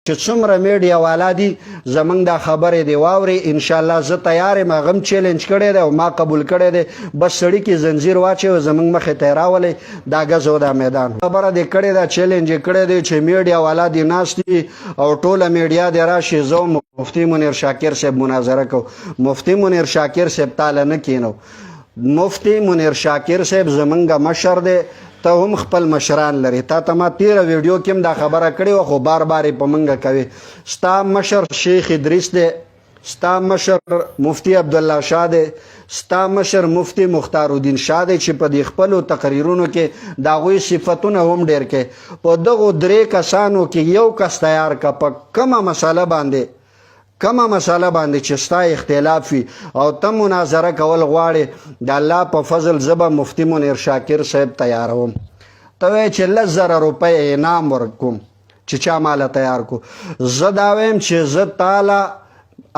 چې څومره میډیا والا دي زمونږ دا خبرې دی واوري انشاءالله زه تیار یم هغه هم چیلنج کړی دی او ما قبول کړی دی بس سړي کې زنځیر واچوي زمونږ مخې ته یې راولی دا ګز او دا میدان خبره دې کړې ده چیلنج یې کړی دی چې میډیا والا دي ناست دي او ټوله میډیا دې راشي زه مفتي منیر شاکر صاحب مناظره کو مفتي منیر شاکر صاحب تاله نه کینو مفتی منیر شاکر صاحب زمونږ مشر دی ته هم خپل مشران لري تا ته ما تیره ویډیو کې هم دا خبره کړې وه خو بار بار یې په منګه کوي ستا مشر شیخ ادریس دی ستا مشر مفتی عبدالله شاه دی ستا مشر مفتی مختار الدین شاه دی چې په دې خپلو تقریرونو کې د هغوی صفتونه هم ډېر کوي په دغو درې کسانو کې یو کس تیار که په کومه مسله باندې چې ستا اختلاف وي او ته مناظره کول غواړې د الله په فضل زه به مفتی منیر شاکر صاحب تیاروم ته وایې چې 10,000 روپۍ انعام ورکوم چې چا ماله تیار کو زه دا وایم چې زه تاله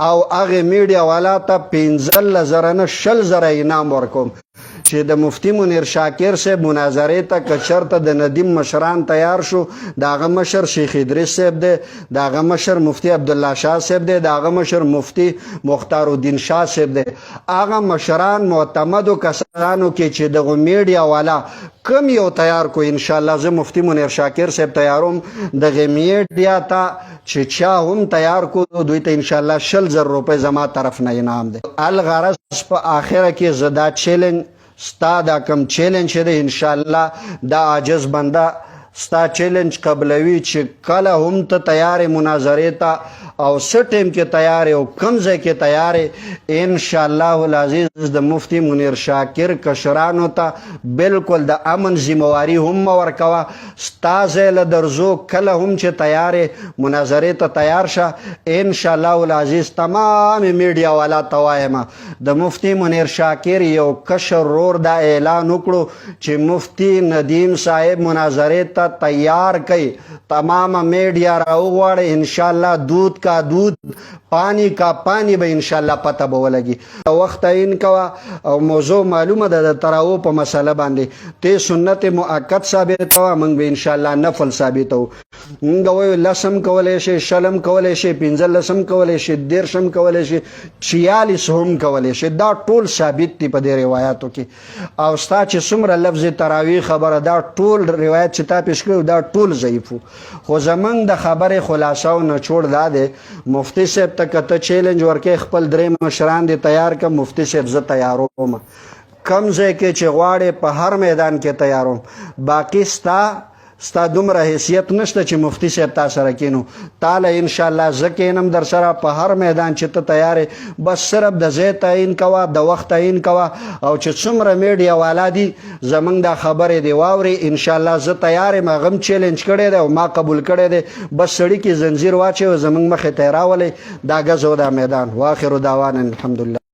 او هغې میډیا والا ته 15,000 نه 20,000 انعام ورکوم چې د مفتی منیر شاکر صاحب مناظرې ته که چېرته د ندیم مشران تیار شو د هغه مشر شیخ ادریس صاحب دی د هغه مشر مفتی عبدالله شاه صاحب دی د هغه مشر مفتی مختار الدین شاه صاحب دی هغه مشران معتمدو کسانو کې چې دغه میډیا والا کم یو تیار کو انشاءالله زه مفتی منیر شاکر صاحب تیاروم دغه میډیا ته چې چا هم تیار کو دوی ته انشاءالله 20,000 روپۍ زما طرف نه انعام دی الغرض په آخره کې زه دا چیلنج ستا دا کم چیلنج دی انشاءالله دا عاجز بنده ستا چیلنج قبلوي چې کله هم ته تیار مناظرې ته او څه ټیم کې تیار او کم ځای کې تیار انشاءالله العزیز د مفتی منیر شاکر کشرانو ته بالکل د امن ذمواري هم ورکوه ستا ځای له درځو کله هم چې تیار مناظرې ته تیار شه انشاءالله العزیز تمام میډیا والا ته وایم د مفتی منیر شاکر یو کشر ورور دا اعلان وکړو چې مفتی ندیم صاحب مناظرې ته تیار کوي تمام میډیا راوغواړي انشاءالله دودھ کا دودھ پانی کا پانی به انشاءالله پته به ولګي وخت تعین کوه او موضوع معلومه ده د تراو په مسله باندې ته سنت مؤکد ثابتوه موږ به انشاءالله نفل ثابتو موږ وایو لسم کولی شي شلم کولی شي 15 کولی شي 13 کولی شي 46 هم کولی شي دا ټول ثابت دي په دې روایاتو کې او ستا چې څومره لفظ تراویح خبره دا ټول روایت چې تا پیش کړو دا ټول ضعیف خو زمونږ د خبرې خلاصه او نچوړ دا دی مفتی صاحب ته که ته چیلنج ورکې خپل درې مشران دې تیار که مفتی صاحب زه تیاروم کم ځای کې چې غواړې په هر میدان کې تیاروم باقي ستا دومره حیثیت نشته چې مفتی صاحب تا سره کینو تاله انشاءالله زه کینم در سره په هر میدان چې ته تیارې بس صرف د ځای تعین کوه د وخت تعین کوه او چې څومره میډیا والا دي زمونږ دا خبرې دی واوري انشاءالله زه تیار یم هغه هم چیلنج کړی دی او ما قبول کړی دی بس سړي کې زنځیر واچوي زمونږ مخې ته یې راولی دا ګز او دا میدان واخر دعوانا الحمدلله